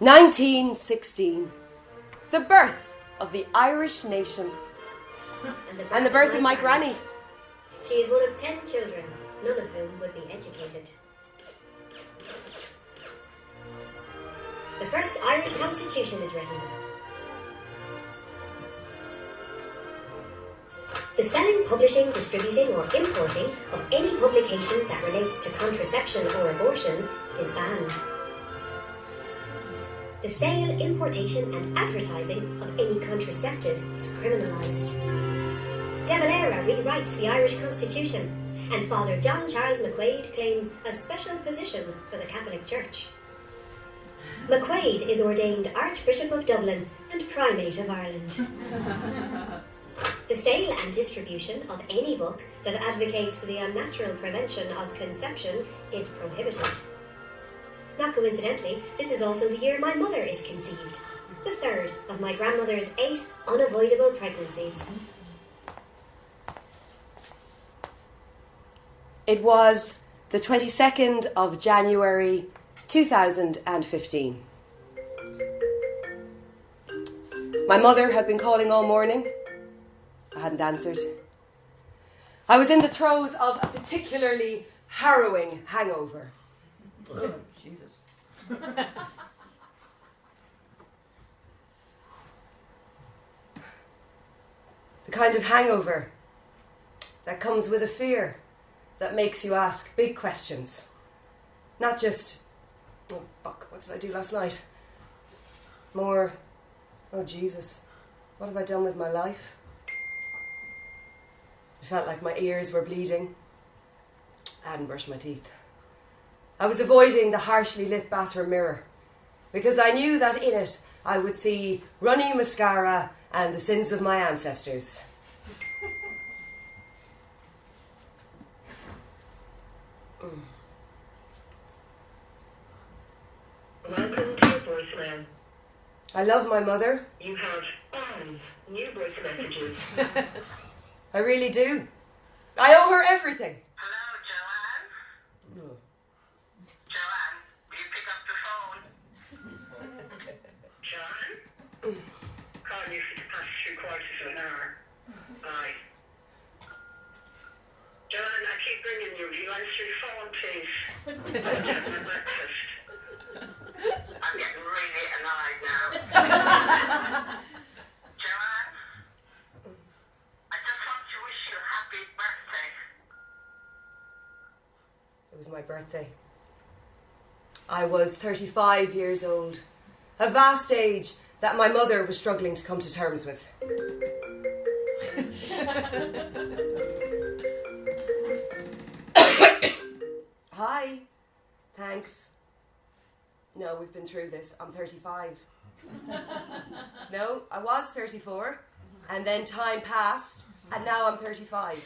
1916. The birth of the Irish nation. And the birth of my granny. She is one of 10 children, none of whom would be educated. The first Irish constitution is written. The selling, publishing, distributing or importing of any publication that relates to contraception or abortion is banned. The sale, importation and advertising of any contraceptive is criminalised. De Valera rewrites the Irish Constitution, and Father John Charles McQuaid claims a special position for the Catholic Church. McQuaid is ordained Archbishop of Dublin and Primate of Ireland. The sale and distribution of any book that advocates the unnatural prevention of conception is prohibited. Not coincidentally, this is also the year my mother is conceived, the third of my grandmother's 8 unavoidable pregnancies. It was the 22nd of January 2015. My mother had been calling all morning. I hadn't answered. I was in the throes of a particularly harrowing hangover. Jesus. The kind of hangover that comes with a fear that makes you ask big questions. Not just, oh fuck, what did I do last night? More, oh Jesus, what have I done with my life? It felt like my ears were bleeding. I hadn't brushed my teeth. I was avoiding the harshly lit bathroom mirror because I knew that in it I would see runny mascara and the sins of my ancestors. Welcome to your voicemail. I love my mother. You have 5 new voice messages. I really do. I owe her everything. Hello, Joanne? Joanne, will you pick up the phone? Joanne? Call you for the past 3/4 of an hour. Bye. Joanne, I keep ringing you. Will you answer your phone, please? I'm having my breakfast. I'm getting really annoyed now. Joanne? I just want to wish you a happy birthday. It was my birthday. I was 35 years old, a vast age that my mother was struggling to come to terms with. Hi. Thanks. No, we've been through this. I'm 35. No, I was 34, and then time passed, and now I'm 35.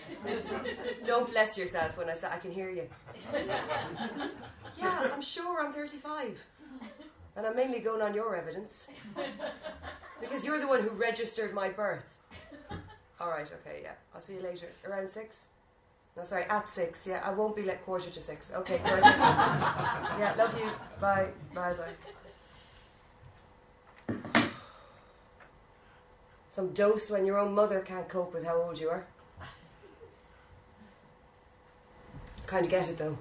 Don't bless yourself when I say I can hear you. Yeah, I'm sure I'm 35. And I'm mainly going on your evidence. Because you're the one who registered my birth. Alright, okay, yeah. I'll see you later. Around 6? No, sorry, at 6. Yeah, I won't be like 6:15. Okay, perfect. Yeah, love you. Bye. Bye. Some dose when your own mother can't cope with how old you are. Kind of get it though.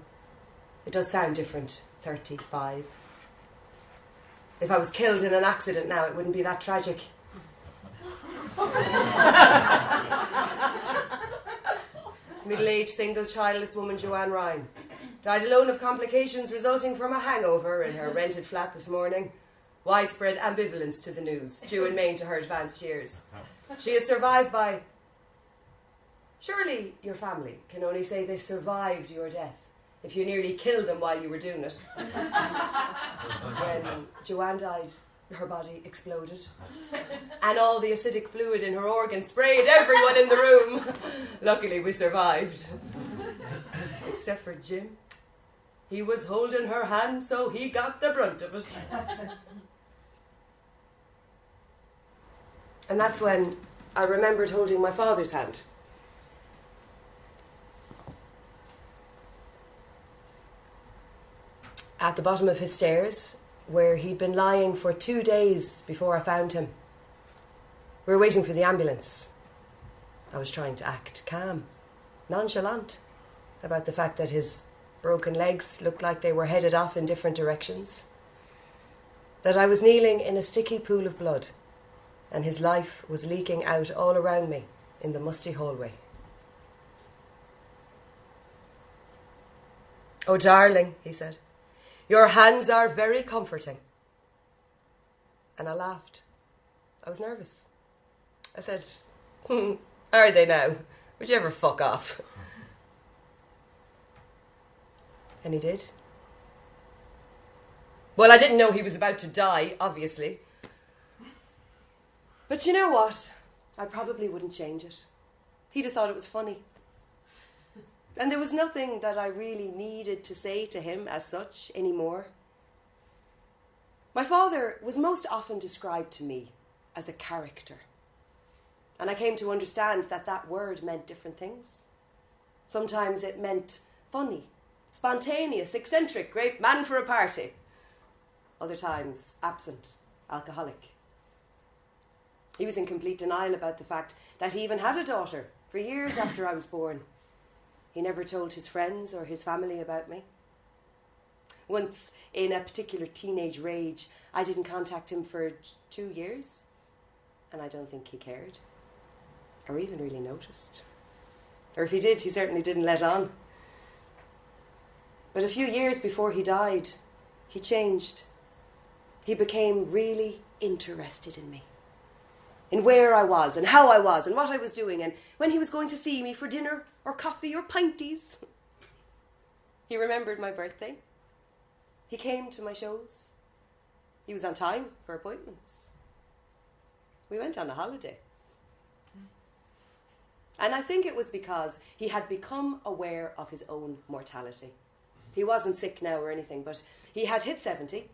It does sound different. 35. If I was killed in an accident now, it wouldn't be that tragic. Middle-aged, single, childless woman Joanne Ryan died alone of complications resulting from a hangover in her rented flat this morning. Widespread ambivalence to the news, due in Maine to her advanced years. She is survived by... Surely your family can only say they survived your death if you nearly killed them while you were doing it. When Joanne died, her body exploded. And all the acidic fluid in her organs sprayed everyone in the room. Luckily we survived. Except for Jim. He was holding her hand, so he got the brunt of it. And that's when I remembered holding my father's hand. At the bottom of his stairs, where he'd been lying for 2 days before I found him. We were waiting for the ambulance. I was trying to act calm, nonchalant, about the fact that his broken legs looked like they were headed off in different directions, that I was kneeling in a sticky pool of blood, and his life was leaking out all around me in the musty hallway. "Oh, darling," he said, "your hands are very comforting." And I laughed. I was nervous. I said, "Are they now? Would you ever fuck off?" And he did. Well, I didn't know he was about to die, obviously. But you know what? I probably wouldn't change it. He'd have thought it was funny. And there was nothing that I really needed to say to him as such anymore. My father was most often described to me as a character. And I came to understand that that word meant different things. Sometimes it meant funny, spontaneous, eccentric, great man for a party. Other times, absent, alcoholic. He was in complete denial about the fact that he even had a daughter for years after I was born. He never told his friends or his family about me. Once, in a particular teenage rage, I didn't contact him for 2 years, and I don't think he cared, or even really noticed. Or if he did, he certainly didn't let on. But a few years before he died, he changed. He became really interested in me, in where I was and how I was and what I was doing and when he was going to see me for dinner or coffee or pinties. He remembered my birthday. He came to my shows. He was on time for appointments. We went on a holiday. And I think it was because he had become aware of his own mortality. He wasn't sick now or anything, but he had hit 70,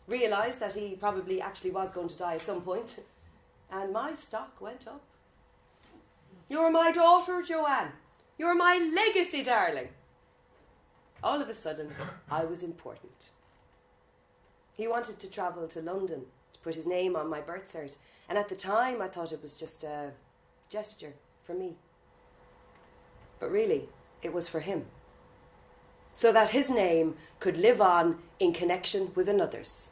realised that he probably actually was going to die at some point, and my stock went up. "You're my daughter, Joanne. You're my legacy, darling." All of a sudden, I was important. He wanted to travel to London to put his name on my birth cert, and at the time I thought it was just a gesture for me. But really, it was for him, so that his name could live on in connection with another's.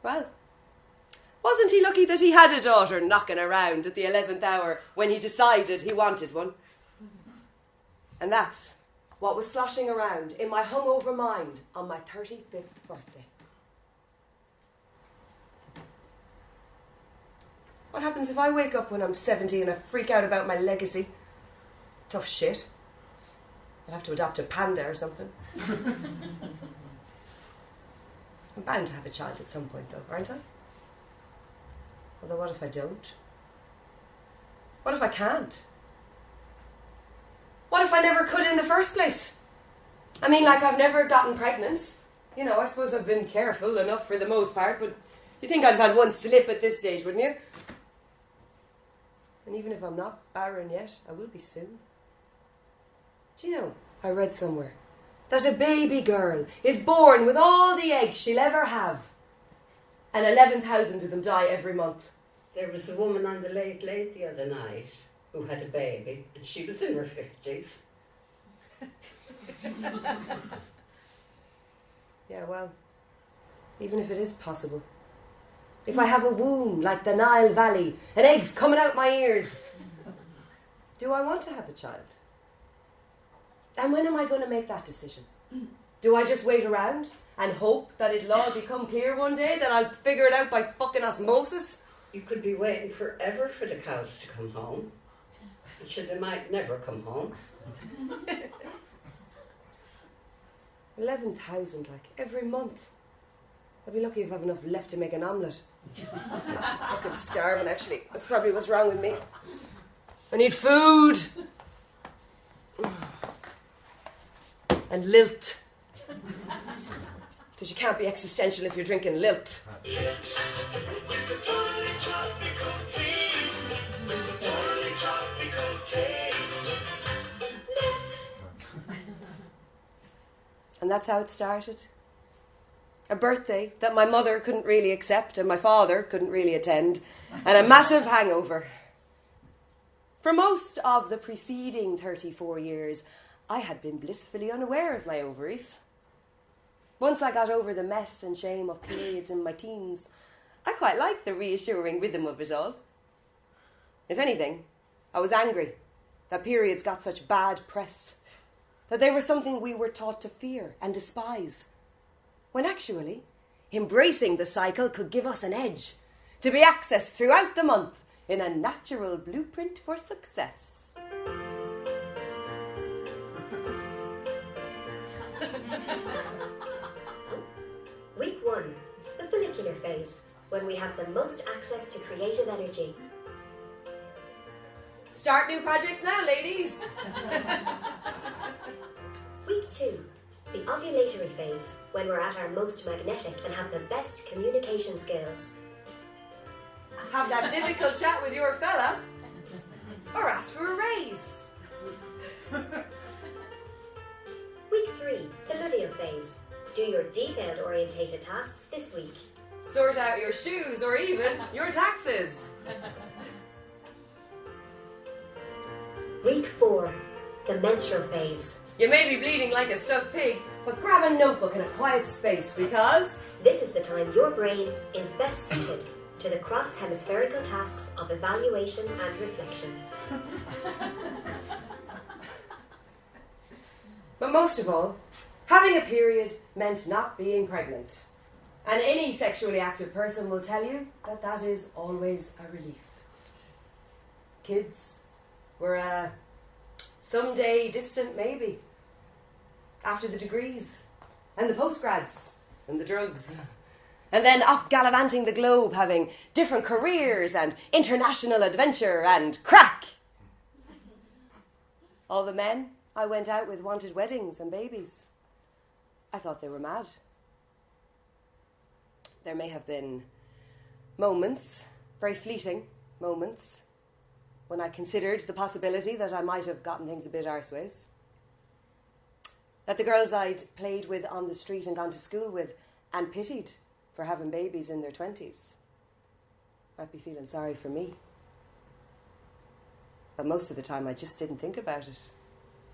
Well, wasn't he lucky that he had a daughter knocking around at the 11th hour when he decided he wanted one? And that's what was sloshing around in my hungover mind on my 35th birthday. What happens if I wake up when I'm 70 and I freak out about my legacy? Tough shit. I'll have to adopt a panda or something. I'm bound to have a child at some point, though, aren't I? Although what if I don't? What if I can't? What if I never could in the first place? I mean, like, I've never gotten pregnant. You know, I suppose I've been careful enough for the most part, but you think I'd have had one slip at this stage, wouldn't you? And even if I'm not barren yet, I will be soon. Do you know, I read somewhere that a baby girl is born with all the eggs she'll ever have, and 11,000 of them die every month. There was a woman on the Late Late the other night who had a baby, and she was in her 50s. Yeah, well, even if it is possible, if I have a womb like the Nile Valley and eggs coming out my ears, do I want to have a child? And when am I going to make that decision? Do I just wait around and hope that it'll all become clear one day, that I'll figure it out by fucking osmosis? You could be waiting forever for the cows to come home. And sure, they might never come home. 11,000, like, every month. I'd be lucky if I have enough left to make an omelette. Fucking starving, actually. That's probably what's wrong with me. I need food. And lilt. Because you can't be existential if you're drinking lilt. Lilt with the totally tropical taste. With the totally tropical taste. Lilt. And that's how it started. A birthday that my mother couldn't really accept and my father couldn't really attend, and a massive hangover. For most of the preceding 34 years, I had been blissfully unaware of my ovaries. Once I got over the mess and shame of periods in my teens, I quite liked the reassuring rhythm of it all. If anything, I was angry that periods got such bad press, that they were something we were taught to fear and despise, when actually, embracing the cycle could give us an edge, to be accessed throughout the month in a natural blueprint for success. Week 1, the follicular phase, when we have the most access to creative energy. Start new projects now, ladies. Week 2, the ovulatory phase, when we're at our most magnetic and have the best communication skills. Have that difficult chat with your fella, or ask for a raise. Week 3, the luteal phase. Do your detailed-orientated tasks this week. Sort out your shoes or even your taxes. Week 4, the menstrual phase. You may be bleeding like a stuck pig, but grab a notebook in a quiet space because This is the time your brain is best suited to the cross-hemispherical tasks of evaluation and reflection. But most of all, having a period meant not being pregnant. And any sexually active person will tell you that that is always a relief. Kids were a someday distant maybe. After the degrees, and the postgrads, and the drugs. And then off gallivanting the globe, having different careers and international adventure and crack. All the men I went out with wanted weddings and babies. I thought they were mad. There may have been moments, very fleeting moments, when I considered the possibility that I might have gotten things a bit arseways. That the girls I'd played with on the street and gone to school with and pitied for having babies in their 20s might be feeling sorry for me. But most of the time I just didn't think about it.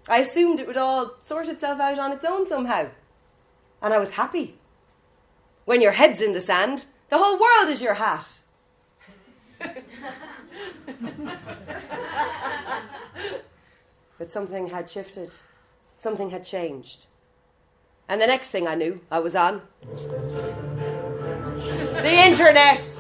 I assumed it would all sort itself out on its own somehow. And I was happy. When your head's in the sand, the whole world is your hat. But something had shifted. Something had changed. And the next thing I knew, I was on the internet.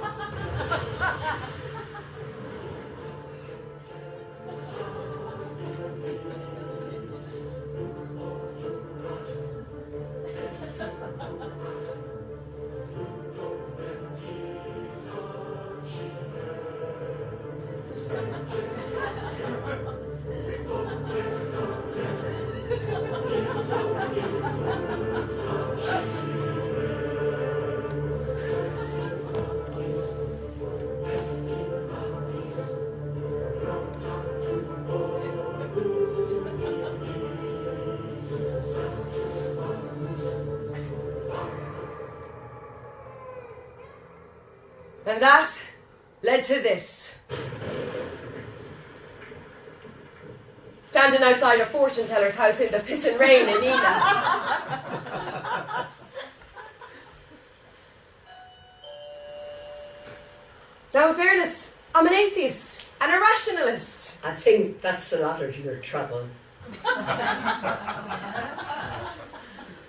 And that led to this. Standing outside a fortune teller's house in the pissing rain in Ena. Now, in fairness, I'm an atheist and a rationalist. I think that's a lot of your trouble.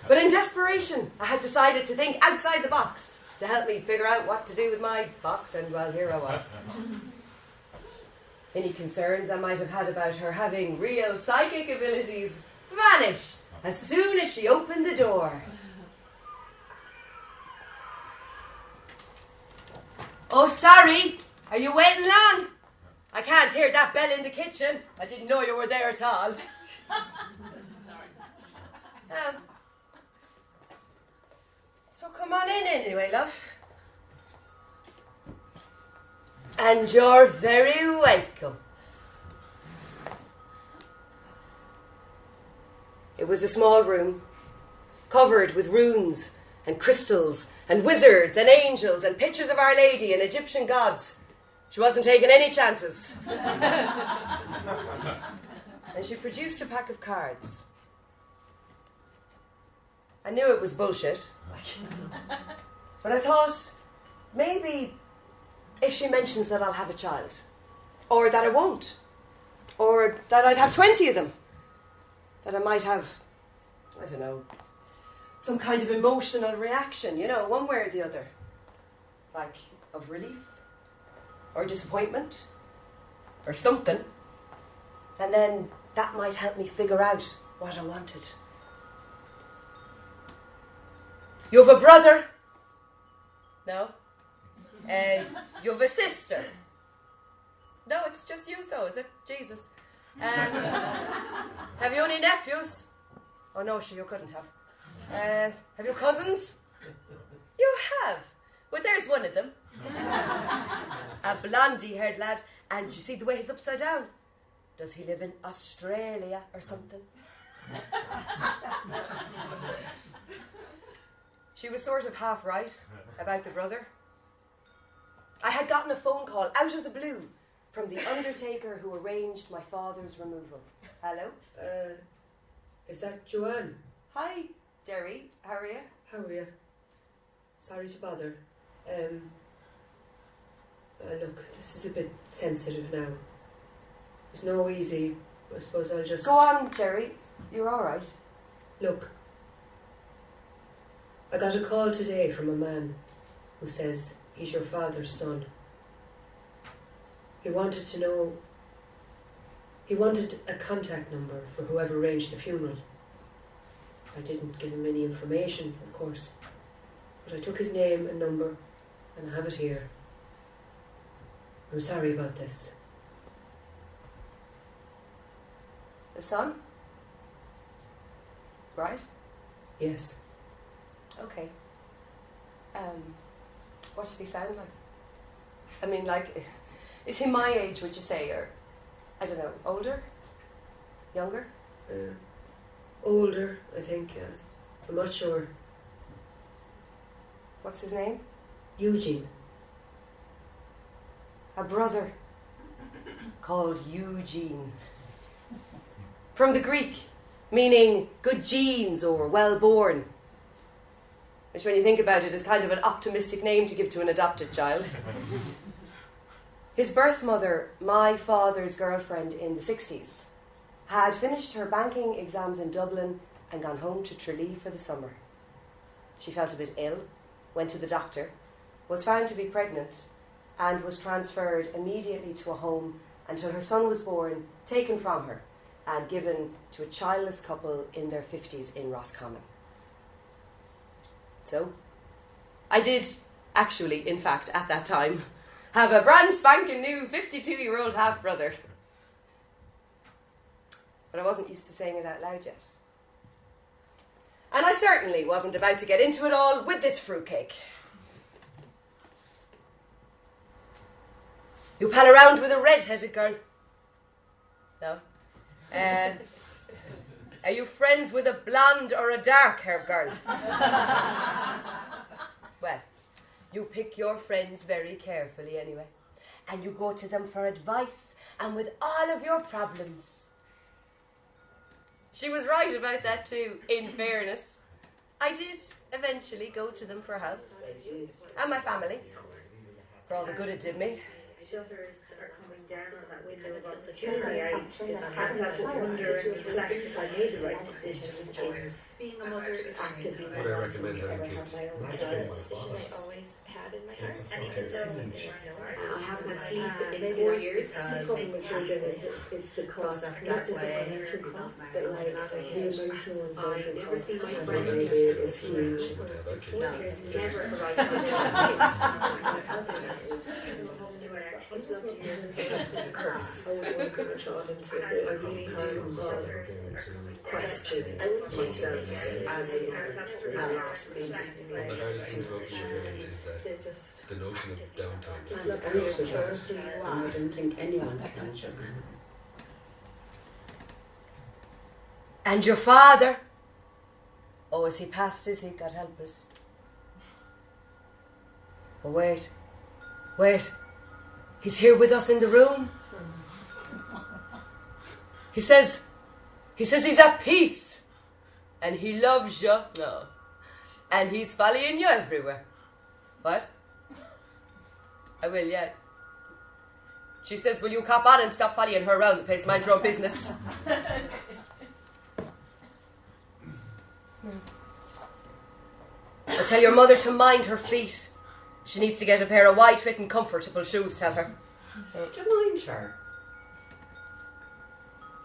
But in desperation, I had decided to think outside the box to help me figure out what to do with my box, and well, here I was. Any concerns I might have had about her having real psychic abilities vanished as soon as she opened the door. Oh, sorry. Are you waiting long? I can't hear that bell in the kitchen. I didn't know you were there at all. So come on in anyway, love. And you're very welcome. It was a small room, covered with runes and crystals and wizards and angels and pictures of Our Lady and Egyptian gods. She wasn't taking any chances. And she produced a pack of cards. I knew it was bullshit. But I thought, maybe if she mentions that I'll have a child, or that I won't, or that I'd have 20 of them, that I might have, I don't know, some kind of emotional reaction, you know, one way or the other. Like, of relief, or disappointment, or something. And then that might help me figure out what I wanted. You have a brother? No? You have a sister? No, it's just you, so is it? Jesus. Have you any nephews? Oh no, sure, you couldn't have. Have you cousins? You have. Well, there's one of them. A blondie-haired lad. And you see the way he's upside down? Does he live in Australia or something? She was sort of half right about the brother. I had gotten a phone call out of the blue from the undertaker who arranged my father's removal. Hello? Is that Joanne? Hi, Derry. How are you? How are you? Sorry to bother. Look, this is a bit sensitive now. There's no easy. I suppose I'll just... Go on, Jerry. You're all right. Look, I got a call today from a man who says he's your father's son. He wanted to know... He wanted a contact number for whoever arranged the funeral. I didn't give him any information, of course, but I took his name and number, and I have it here. I'm sorry about this. The son? Right? Yes. Okay. What did he sound like? I mean, like, is he my age, would you say, or, I don't know, older? Younger? Older, I think, yeah. I'm not sure. What's his name? Eugene. A brother called Eugene. From the Greek, meaning good genes or well-born. Which, when you think about it, is kind of an optimistic name to give to an adopted child. His birth mother, my father's girlfriend in the 60s, had finished her banking exams in Dublin and gone home to Tralee for the summer. She felt a bit ill, went to the doctor, was found to be pregnant, and was transferred immediately to a home until her son was born, taken from her, and given to a childless couple in their 50s in Roscommon. So, I did actually, in fact, at that time, have a brand spanking new 52-year-old half-brother. But I wasn't used to saying it out loud yet. And I certainly wasn't about to get into it all with this fruitcake. You pal around with a red-headed girl? No? Are you friends with a blonde or a dark-haired girl? Well, you pick your friends very carefully anyway. And you go to them for advice and with all of your problems. She was right about that too, in fairness. I did eventually go to them for help. And my family. For all the good it did me. Shutters are coming down on that window above security. I have to wonder exactly what I need right. It's just being a mother is actively Would I recommend having kids? my own decision I always had in my heart. And even though I haven't had sleep in 4 years, the problem with children is that it's the cost, not just the financial cost, but like the emotional and social never cost see my of friends it is huge. There's never a right time to I would welcome a child into it. I really do question myself as a One of the hardest things about being a parent is that the notion of downtime. Look, I'm your child, and I don't think anyone can judge. And your father? Oh, is he past, is he? God help us. Oh, wait. He's here with us in the room. He says he's at peace. And he loves you. No. And he's following you everywhere. What? I will, yeah. She says, will you cop on and stop following her around the place, mind your own business? Or tell your mother to mind her feet. She needs to get a pair of wide-fitting, comfortable shoes, tell her. To mind her.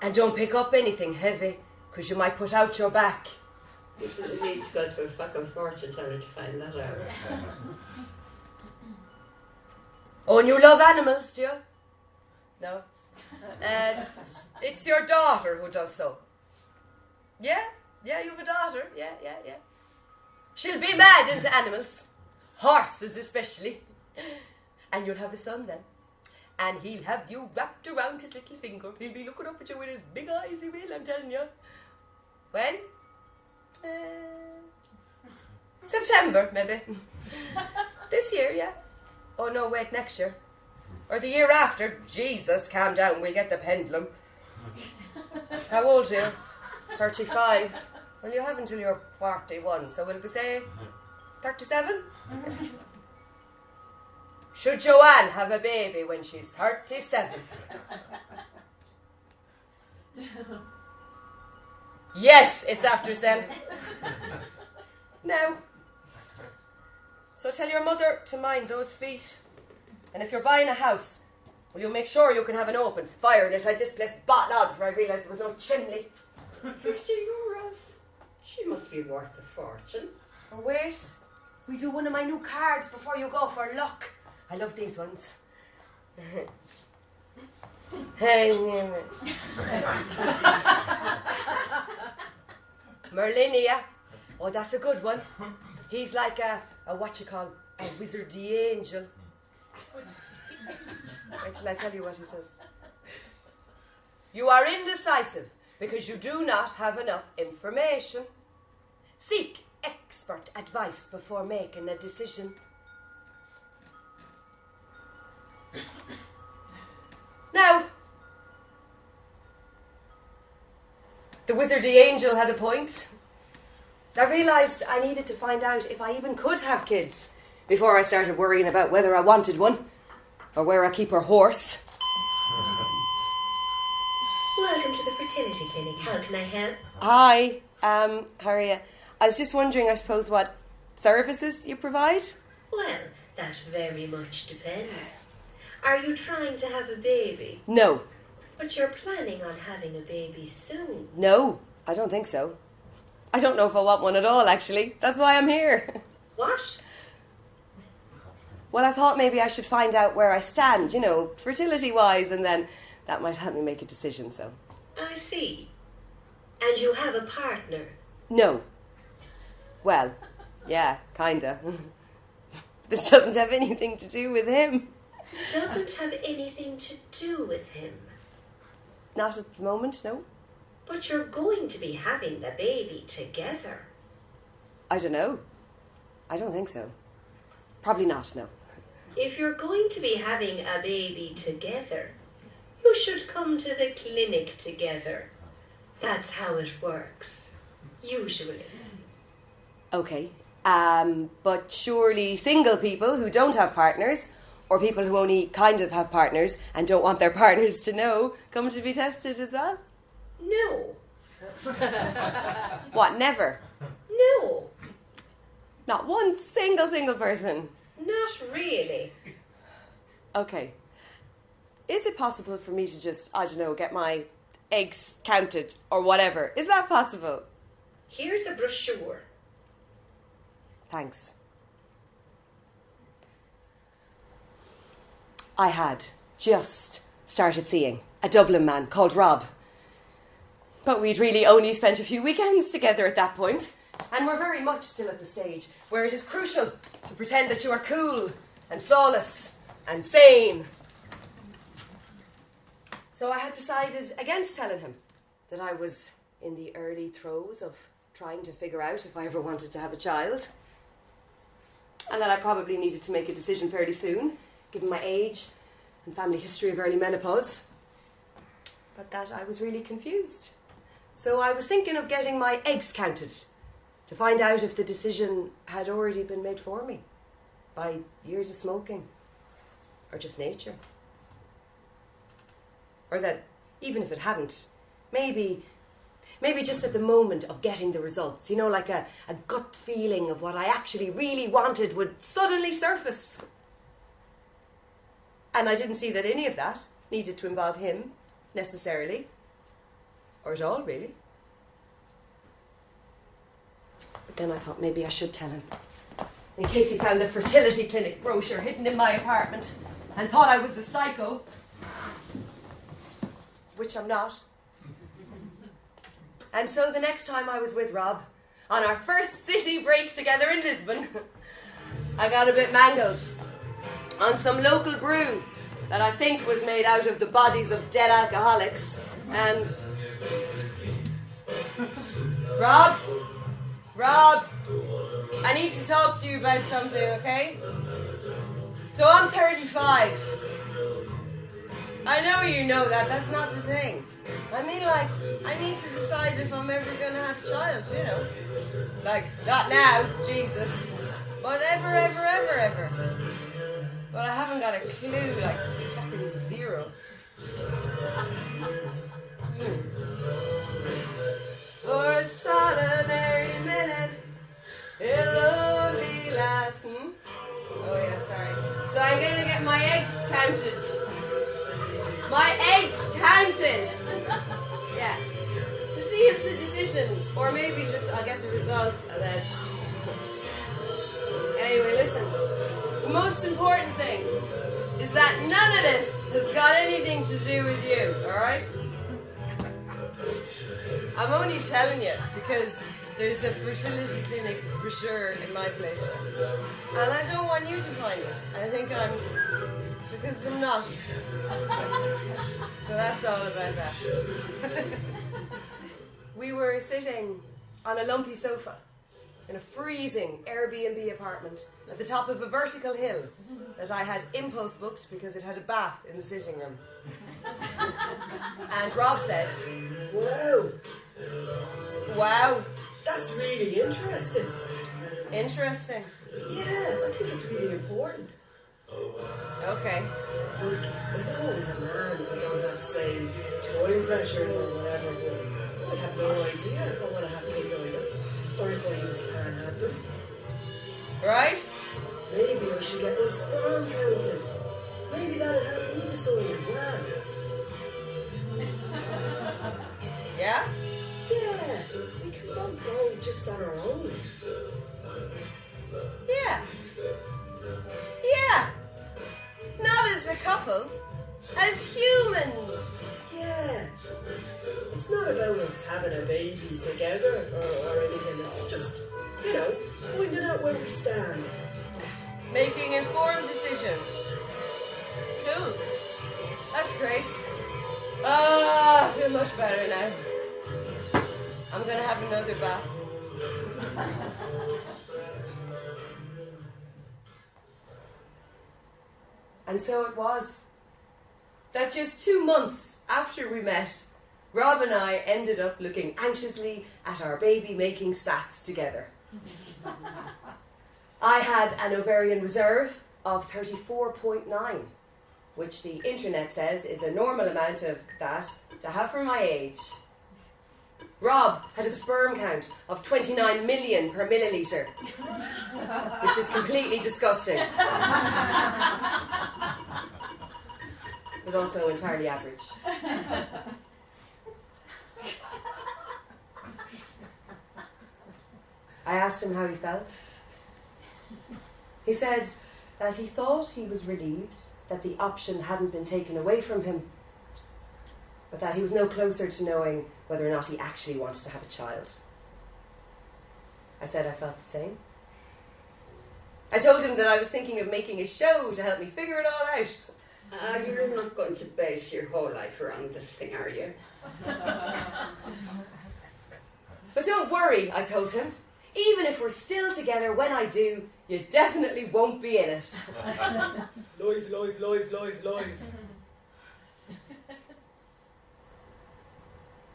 And don't pick up anything heavy, because you might put out your back. You need to go to a fucking fortune teller to find that out. Oh, and you love animals, do you? No? It's your daughter who does so. Yeah, you have a daughter. Yeah. She'll be mad into animals. Horses especially. And you'll have a son then. And he'll have you wrapped around his little finger. He'll be looking up at you with his big eyes, he will, I'm telling you. When? September, maybe. This year, yeah. Oh no, wait, next year. Or the year after. Jesus, calm down, we'll get the pendulum. How old are you? 35. Well, you have until you're 41, so will we say 37? Should Joanne have a baby when she's 37? Yes, it's after then. No. So tell your mother to mind those feet. And if you're buying a house, will you make sure you can have an open fire in it? I had this place bought out before I realised there was no chimney. 50 euros? She must be worth a fortune. Oh, wait. We do one of my new cards before you go for luck. I love these ones. Merlinia. Oh, that's a good one. He's like a wizardy angel. Wait till I tell you what he says. You are indecisive because you do not have enough information. Seek expert advice before making a decision. Now, the wizardy angel had a point. I realised I needed to find out if I even could have kids before I started worrying about whether I wanted one or where I keep her horse. Welcome to the fertility clinic. How can I help? Hi, Harriet. I was just wondering, I suppose, what services you provide? Well, that very much depends. Are you trying to have a baby? No. But you're planning on having a baby soon. No, I don't think so. I don't know if I want one at all, actually. That's why I'm here. What? Well, I thought maybe I should find out where I stand, fertility-wise, and then that might help me make a decision, so. I see. And you have a partner? No. Well, yeah, kinda. This doesn't have anything to do with him. Doesn't have anything to do with him? Not at the moment, no. But you're going to be having the baby together. I don't know. I don't think so. Probably not, no. If you're going to be having a baby together, you should come to the clinic together. That's how it works. Usually. Okay. But surely single people who don't have partners, or people who only kind of have partners and don't want their partners to know, come to be tested as well? No. What, never? No. Not one single person? Not really. Okay. Is it possible for me to just, get my eggs counted or whatever? Is that possible? Here's a brochure. Thanks. I had just started seeing a Dublin man called Rob. But we'd really only spent a few weekends together at that point, and we're very much still at the stage where it is crucial to pretend that you are cool and flawless and sane. So I had decided against telling him that I was in the early throes of trying to figure out if I ever wanted to have a child. and that I probably needed to make a decision fairly soon, given my age and family history of early menopause. But that I was really confused. So I was thinking of getting my eggs counted to find out if the decision had already been made for me by years of smoking or just nature. Or that even if it hadn't, maybe just at the moment of getting the results, like a gut feeling of what I actually really wanted would suddenly surface. And I didn't see that any of that needed to involve him, necessarily. Or at all, really. But then I thought maybe I should tell him. In case he found the fertility clinic brochure hidden in my apartment and thought I was a psycho. Which I'm not. And so the next time I was with Rob, on our first city break together in Lisbon, I got a bit mangled on some local brew that I think was made out of the bodies of dead alcoholics. And Rob, I need to talk to you about something, okay? So I'm 35. I know you know that, that's not the thing. I mean, I need to decide if I'm ever going to have a child, not now, Jesus, but ever. But I haven't got a clue, fucking zero. For a solitary minute, it'll only last. Oh yeah, sorry. So I'm going to get my eggs counted. My eggs counted! Yeah. To see if the decision, or maybe just I'll get the results and then... Anyway, listen. The most important thing is that none of this has got anything to do with you, alright? I'm only telling you because there's a fertility clinic brochure in my place. And I don't want you to find it. I think because I'm not. So that's all about that. We were sitting on a lumpy sofa in a freezing Airbnb apartment at the top of a vertical hill that I had impulse booked because it had a bath in the sitting room. And Rob said, Wow. That's really interesting. Interesting. Yeah, I think it's really important. Okay. Look, I know as a man I don't have the same time pressures or whatever, but I have no idea if I want to have kids either, or if I even can have them. Right? Maybe I should get my sperm counted. Maybe that'll help me decide as well. Yeah? Yeah, we can both go just on our own. Yeah. Yeah. Not as a couple. As humans. Yeah. It's not about us having a baby together or anything. It's just, finding out where we stand. Making informed decisions. Cool. That's great. I feel much better now. I'm going to have another bath. And so it was that just 2 months after we met, Rob and I ended up looking anxiously at our baby-making stats together. I had an ovarian reserve of 34.9, which the internet says is a normal amount of that to have for my age. Rob had a sperm count of 29 million per milliliter, which is completely disgusting, but also entirely average. I asked him how he felt. He said that he thought he was relieved that the option hadn't been taken away from him, but that he was no closer to knowing whether or not he actually wanted to have a child. I said I felt the same. I told him that I was thinking of making a show to help me figure it all out. You're not going to base your whole life around this thing, are you? But don't worry, I told him. even if we're still together when I do, you definitely won't be in it. Lies, lies, lies, lies, lies.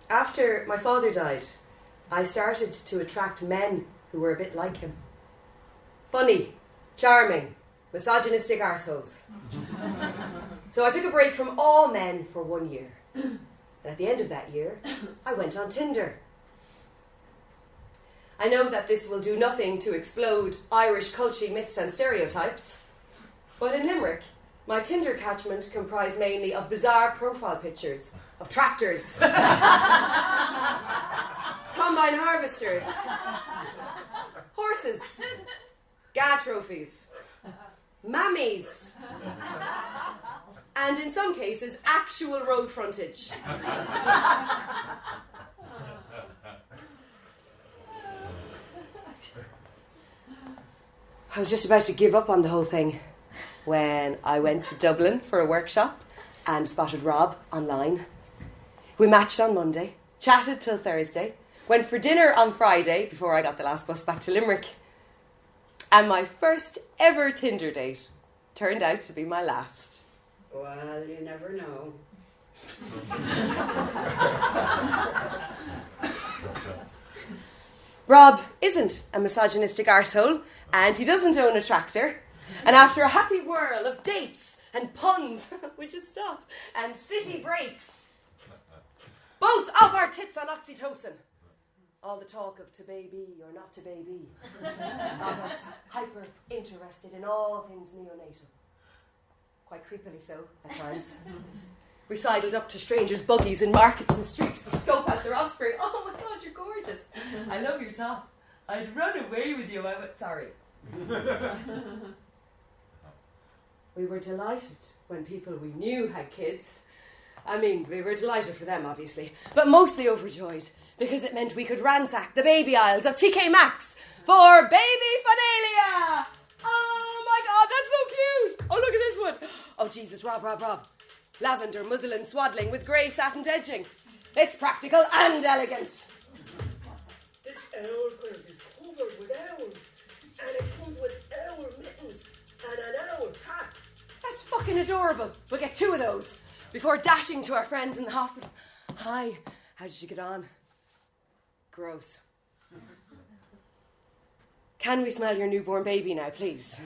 After my father died, I started to attract men who were a bit like him. Funny, charming, misogynistic arseholes. So I took a break from all men for 1 year. And at the end of that year, I went on Tinder. I know that this will do nothing to explode Irish culture myths and stereotypes, but in Limerick, my Tinder catchment comprised mainly of bizarre profile pictures of tractors, combine harvesters, horses, GA trophies, mammies, and in some cases, actual road frontage. I was just about to give up on the whole thing when I went to Dublin for a workshop and spotted Rob online. We matched on Monday, chatted till Thursday, went for dinner on Friday before I got the last bus back to Limerick. And my first ever Tinder date turned out to be my last. Well, you never know. Rob isn't a misogynistic arsehole, and he doesn't own a tractor. And after a happy whirl of dates and puns, would you stop, and city breaks, both off our tits on oxytocin, all the talk of to baby or not to baby got us hyper interested in all things neonatal. Quite creepily so, at times. We sidled up to strangers' buggies in markets and streets to scope out their offspring. Oh my God, you're gorgeous. I love your top. I'd run away with you. Sorry. We were delighted when people we knew had kids. I mean, we were delighted for them, obviously, but mostly overjoyed because it meant we could ransack the baby aisles of TK Maxx for baby Fidelia. Oh my God, that's so cute. Oh, look at this one. Oh, Jesus, Rob. Lavender muslin swaddling with grey satin edging. It's practical and elegant. This owl quilt is covered with owls, and it comes with owl mittens and an owl hat. That's fucking adorable. We'll get 2 of those before dashing to our friends in the hospital. Hi, how did you get on? Gross. Can we smell your newborn baby now, please?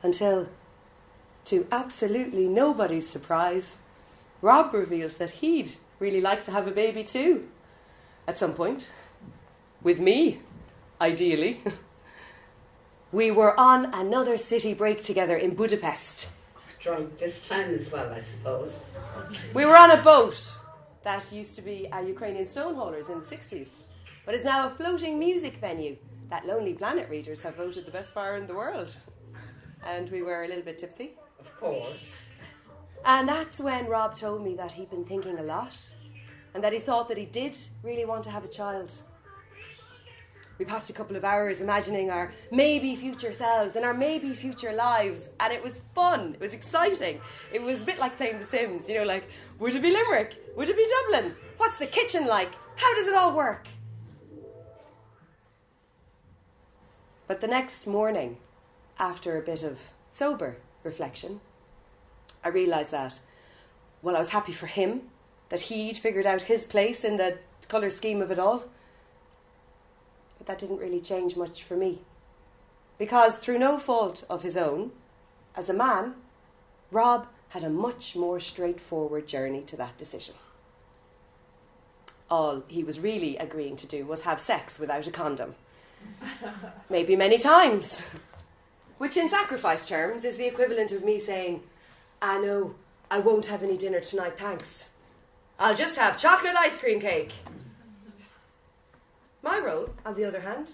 Until, to absolutely nobody's surprise, Rob revealed that he'd really like to have a baby too. At some point. With me, ideally. We were on another city break together in Budapest. Drunk this time as well, I suppose. We were on a boat that used to be a Ukrainian stoneholders in the 60s, but is now a floating music venue that Lonely Planet readers have voted the best bar in the world. And we were a little bit tipsy. Of course. And that's when Rob told me that he'd been thinking a lot and that he thought that he did really want to have a child. We passed a couple of hours imagining our maybe future selves and our maybe future lives, and it was fun. It was exciting. It was a bit like playing The Sims, you know, like, would it be Limerick? Would it be Dublin? What's the kitchen like? How does it all work? But the next morning, after a bit of sober reflection, I realised that, well, I was happy for him, that he'd figured out his place in the colour scheme of it all. But that didn't really change much for me. Because through no fault of his own, as a man, Rob had a much more straightforward journey to that decision. All he was really agreeing to do was have sex without a condom. Maybe many times. Which in sacrifice terms is the equivalent of me saying, no, I won't have any dinner tonight, thanks. I'll just have chocolate ice cream cake. My role, on the other hand,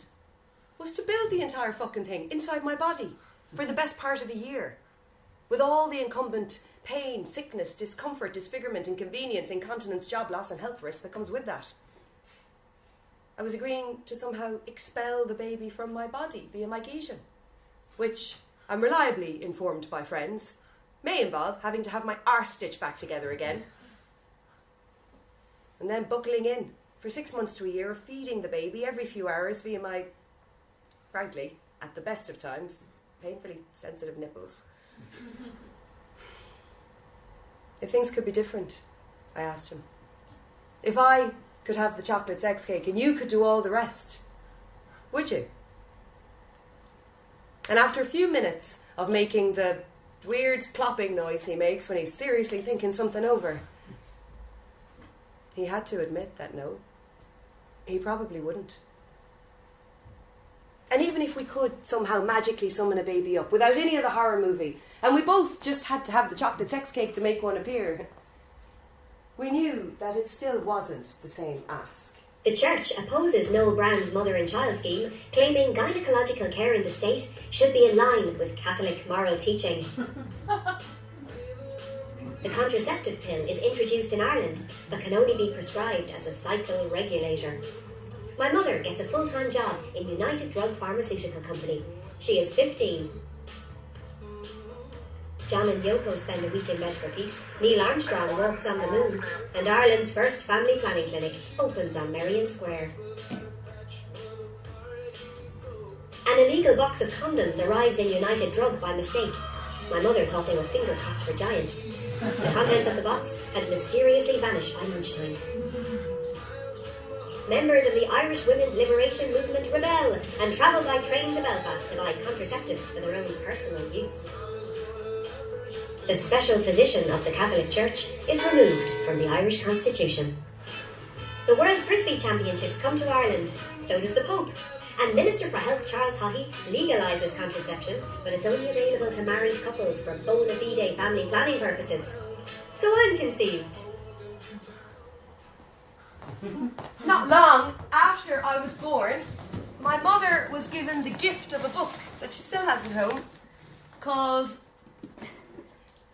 was to build the entire fucking thing inside my body for the best part of a year, with all the incumbent pain, sickness, discomfort, disfigurement, inconvenience, incontinence, job loss and health risk that comes with that. I was agreeing to somehow expel the baby from my body via my Geisha, which, I'm reliably informed by friends, May involve having to have my arse stitched back together again. And then buckling in for 6 months to a year of feeding the baby every few hours via my, frankly, at the best of times, painfully sensitive nipples. If things could be different, I asked him. If I could have the chocolate sex cake and you could do all the rest, would you? And after a few minutes of making the weird clopping noise he makes when he's seriously thinking something over, he had to admit that no, he probably wouldn't. And even if we could somehow magically summon a baby up without any of the horror movie, and we both just had to have the chocolate sex cake to make one appear, we knew that it still wasn't the same ask. The church opposes Noel Brown's mother and child scheme, claiming gynecological care in the state should be in line with Catholic moral teaching. The contraceptive pill is introduced in Ireland, but can only be prescribed as a cycle regulator. My mother gets a full-time job in United Drug Pharmaceutical Company. She is 15. John and Yoko spend a week in bed for peace. Neil Armstrong walks on the moon. And Ireland's first family planning clinic opens on Merrion Square. An illegal box of condoms arrives in United Drug by mistake. My mother thought they were finger cots for giants. The contents of the box had mysteriously vanished by lunchtime. Members of the Irish Women's Liberation Movement rebel and travel by train to Belfast to buy contraceptives for their own personal use. The special position of the Catholic Church is removed from the Irish Constitution. The World Frisbee Championships come to Ireland, so does the Pope. And Minister for Health Charles Haughey legalises contraception, but it's only available to married couples for bona fide family planning purposes. So I'm conceived. Not long after I was born, my mother was given the gift of a book that she still has at home called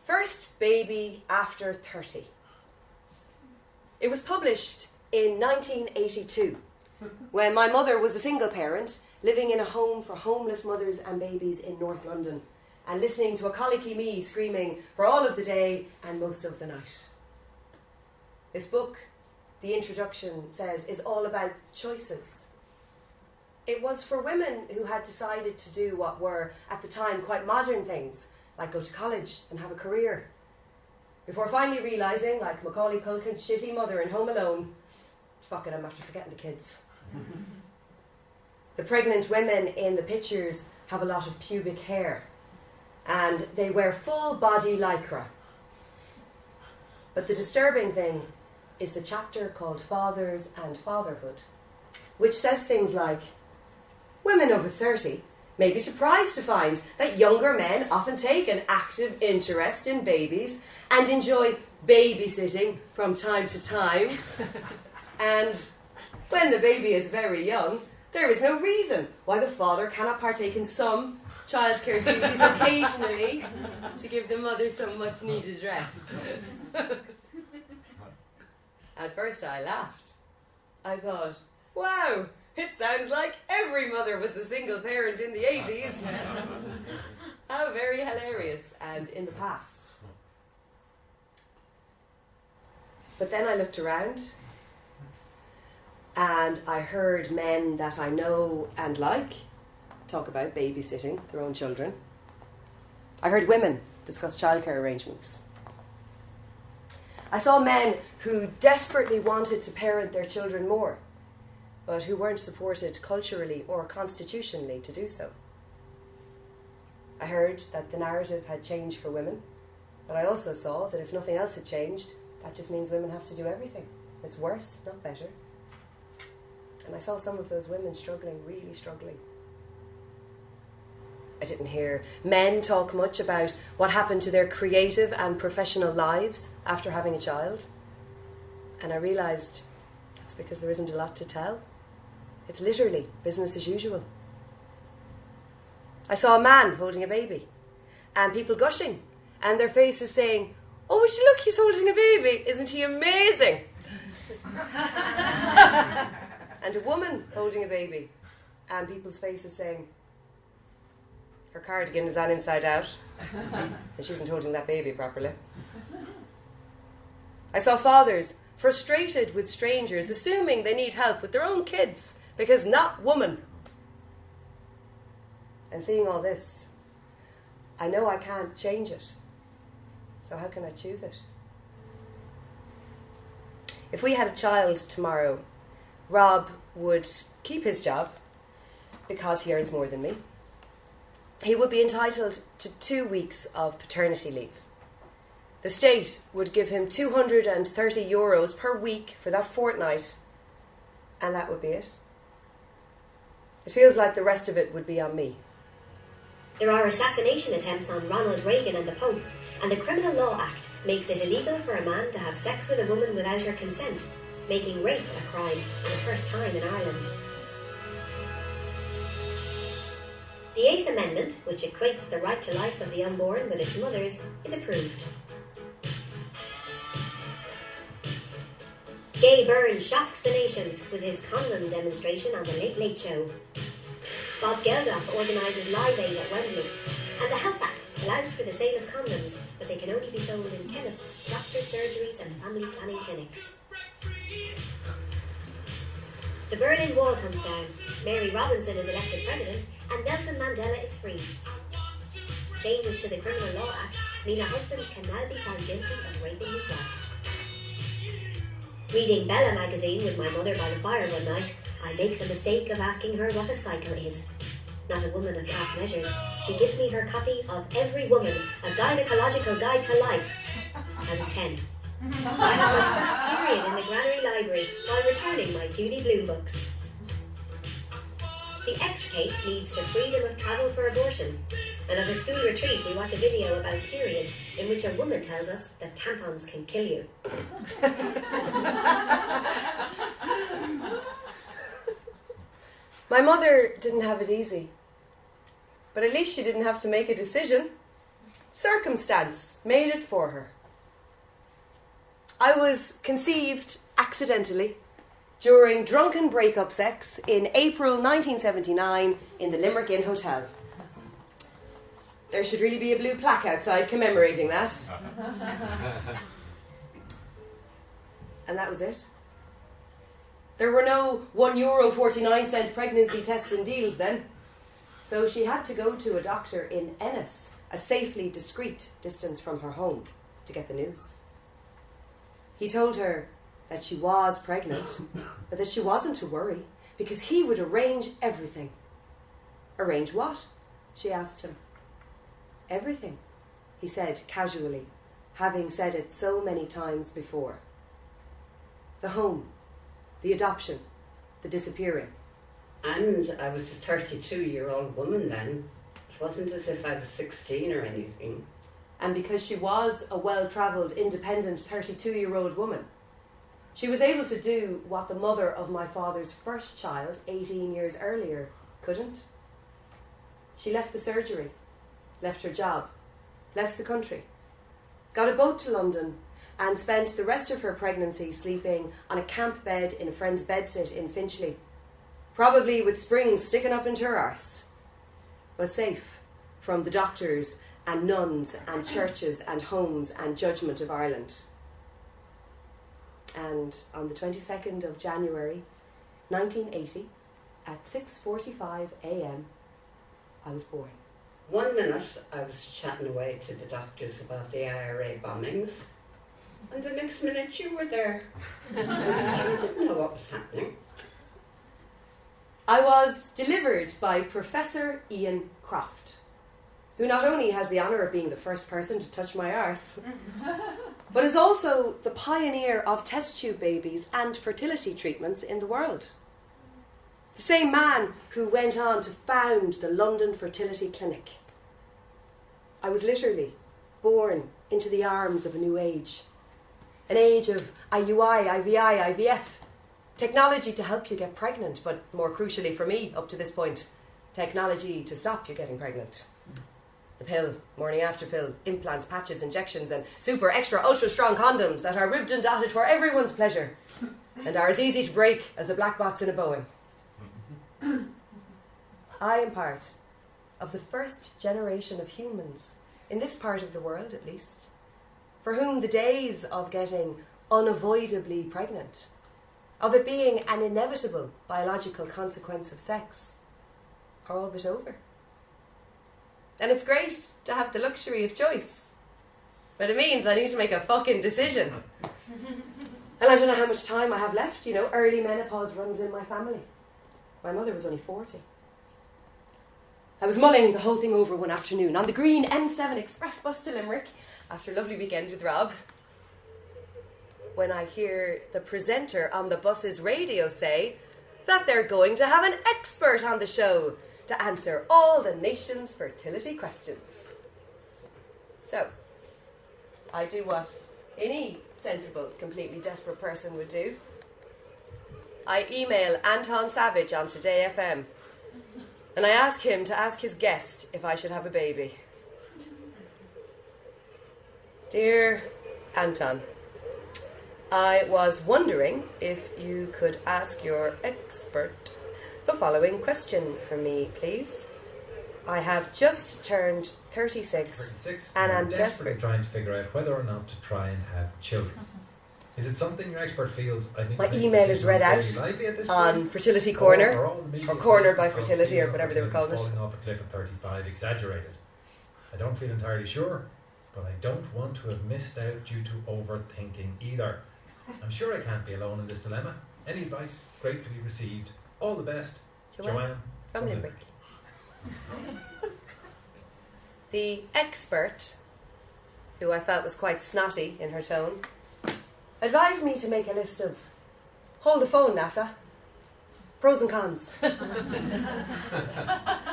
First Baby After 30. It was published in 1982 when my mother was a single parent living in a home for homeless mothers and babies in North London and listening to a colicky me screaming for all of the day and most of the night. This book, the introduction says, is all about choices. It was for women who had decided to do what were, at the time, quite modern things, like go to college and have a career, before finally realising, like Macaulay Culkin's shitty mother in Home Alone, fuck it, I'm after forgetting the kids. The pregnant women in the pictures have a lot of pubic hair, and they wear full body lycra. But the disturbing thing is the chapter called Fathers and Fatherhood, which says things like, women over 30 may be surprised to find that younger men often take an active interest in babies and enjoy babysitting from time to time. And when the baby is very young, there is no reason why the father cannot partake in some childcare duties occasionally to give the mother some much needed rest. At first I laughed. I thought, wow, it sounds like every mother was a single parent in the 80s. How very hilarious, and in the past. But then I looked around and I heard men that I know and like talk about babysitting their own children. I heard women discuss childcare arrangements. I saw men who desperately wanted to parent their children more, but who weren't supported culturally or constitutionally to do so. I heard that the narrative had changed for women, but I also saw that if nothing else had changed, that just means women have to do everything. It's worse, not better. And I saw some of those women struggling, really struggling. I didn't hear men talk much about what happened to their creative and professional lives after having a child. And I realised that's because there isn't a lot to tell. It's literally business as usual. I saw a man holding a baby and people gushing and their faces saying, "Oh, would you look, he's holding a baby. Isn't he amazing?" And a woman holding a baby and people's faces saying, Her cardigan is on inside out, and she isn't holding that baby properly. I saw fathers frustrated with strangers, assuming they need help with their own kids, because not woman. And seeing all this, I know I can't change it. So how can I choose it? If we had a child tomorrow, Rob would keep his job because he earns more than me. He would be entitled to 2 weeks of paternity leave. The state would give him €230 per week for that fortnight, and that would be it. It feels like the rest of it would be on me. There are assassination attempts on Ronald Reagan and the Pope, and the Criminal Law Act makes it illegal for a man to have sex with a woman without her consent, making rape a crime and the first time in Ireland. The Eighth Amendment, which equates the right to life of the unborn with its mothers, is approved. Gay Byrne shocks the nation with his condom demonstration on the Late Late Show. Bob Geldof organises Live Aid at Wembley, and the Health Act allows for the sale of condoms, but they can only be sold in chemists, doctors' surgeries and family planning clinics. The Berlin Wall comes down, Mary Robinson is elected president, and Nelson Mandela is freed. Changes to the Criminal Law Act mean a husband can now be found guilty of raping his wife. Reading Bella magazine with my mother by the fire one night, I make the mistake of asking her what a cycle is. Not a woman of half measures, she gives me her copy of Every Woman, a gynecological guide to life. I was 10. I had my first period in the Granary Library while returning my Judy Blume books. The X case leads to freedom of travel for abortion, and at a school retreat we watch a video about periods in which a woman tells us that tampons can kill you. My mother didn't have it easy, but at least she didn't have to make a decision. Circumstance made it for her. I was conceived accidentally during drunken break-up sex in April 1979 in the Limerick Inn Hotel. There should really be a blue plaque outside commemorating that. And that was it. There were no €1.49 pregnancy tests and deals then. So she had to go to a doctor in Ennis, a safely discreet distance from her home, to get the news. He told her that she was pregnant, but that she wasn't to worry, because he would arrange everything. Arrange what? She asked him. Everything, he said casually, having said it so many times before. The home, the adoption, the disappearing. And I was a 32-year-old woman then. It wasn't as if I was 16 or anything. And because she was a well-travelled, independent 32-year-old woman, she was able to do what the mother of my father's first child, 18 years earlier, couldn't. She left the surgery, left her job, left the country, got a boat to London, and spent the rest of her pregnancy sleeping on a camp bed in a friend's bedsit in Finchley, probably with springs sticking up into her arse, but safe from the doctors and nuns and churches and homes and judgment of Ireland. And on the 22nd of January 1980, at 6:45 a.m, I was born. 1 minute I was chatting away to the doctors about the IRA bombings, and the next minute you were there. You didn't know what was happening. I was delivered by Professor Ian Croft, who not only has the honour of being the first person to touch my arse, but is also the pioneer of test tube babies and fertility treatments in the world. The same man who went on to found the London Fertility Clinic. I was literally born into the arms of a new age. An age of IUI, IVI, IVF. Technology to help you get pregnant, but more crucially for me, up to this point, technology to stop you getting pregnant. The pill, morning after pill, implants, patches, injections, and super extra ultra strong condoms that are ribbed and dotted for everyone's pleasure and are as easy to break as the black box in a Boeing. I am part of the first generation of humans, in this part of the world at least, for whom the days of getting unavoidably pregnant, of it being an inevitable biological consequence of sex, are all but over. And it's great to have the luxury of choice, but it means I need to make a fucking decision. And I don't know how much time I have left, you know, early menopause runs in my family. My mother was only 40. I was mulling the whole thing over one afternoon on the green M7 express bus to Limerick after a lovely weekend with Rob, when I hear the presenter on the bus's radio say that they're going to have an expert on the show to answer all the nation's fertility questions. So, I do what any sensible, completely desperate person would do. I email Anton Savage on Today FM, and I ask him to ask his guest if I should have a baby. Dear Anton, I was wondering if you could ask your expert the following question for me, please. I have just turned 36 and I'm desperate. Trying to figure out whether or not to try and have children. Is it something your expert feels I need My to make email is read out on Fertility Corner, or Corner by Fertility, or whatever they were calling it. Falling off a cliff at 35 exaggerated. I don't feel entirely sure, but I don't want to have missed out due to overthinking either. I'm sure I can't be alone in this dilemma. Any advice gratefully received. All the best, Joanne from Limerick. The expert, who I felt was quite snotty in her tone, advised me to make a list of hold the phone, NASA, pros and cons.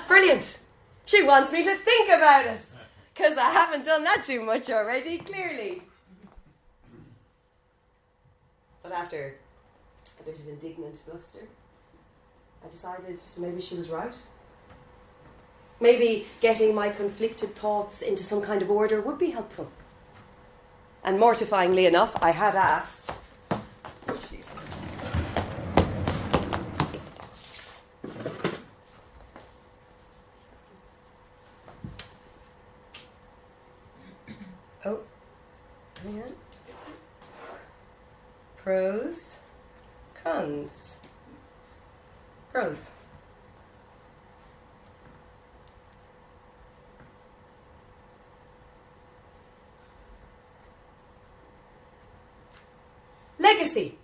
Brilliant. She wants me to think about it, because I haven't done that too much already, clearly. But after a bit of indignant bluster, I decided maybe she was right. Maybe getting my conflicted thoughts into some kind of order would be helpful. And mortifyingly enough, I had asked. Oh, hang on. Pros, cons. Pros. Legacy.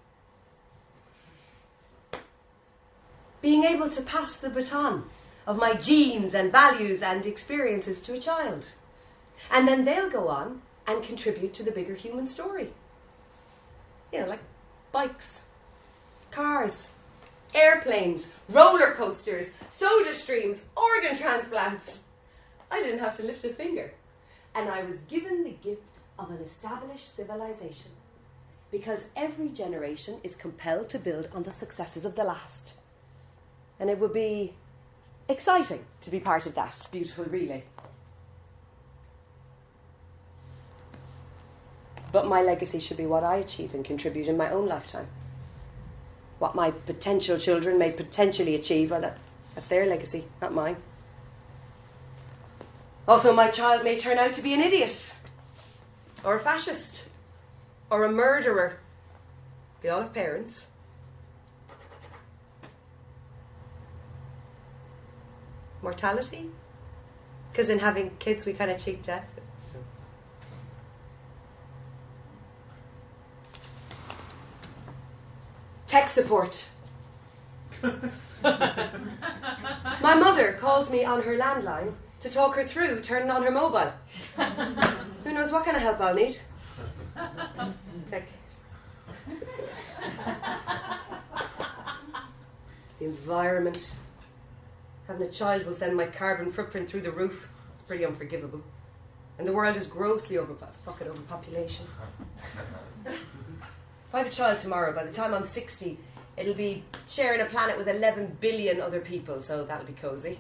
Being able to pass the baton of my genes and values and experiences to a child. And then they'll go on and contribute to the bigger human story. You know, like bikes, cars, airplanes, roller coasters, soda streams, organ transplants. I didn't have to lift a finger. And I was given the gift of an established civilization, because every generation is compelled to build on the successes of the last. And it would be exciting to be part of that beautiful relay. But my legacy should be what I achieve and contribute in my own lifetime. What my potential children may potentially achieve, well, that's their legacy, not mine. Also, my child may turn out to be an idiot, or a fascist, or a murderer. They all have parents. Mortality? Because in having kids we kind of cheat death. Tech support. My mother calls me on her landline to talk her through turning on her mobile. Who knows what kind of help I'll need? Tech. The environment. Having a child will send my carbon footprint through the roof. It's pretty unforgivable. And the world is grossly overpopulation. If I have a child tomorrow, by the time I'm 60, it'll be sharing a planet with 11 billion other people, so that'll be cosy.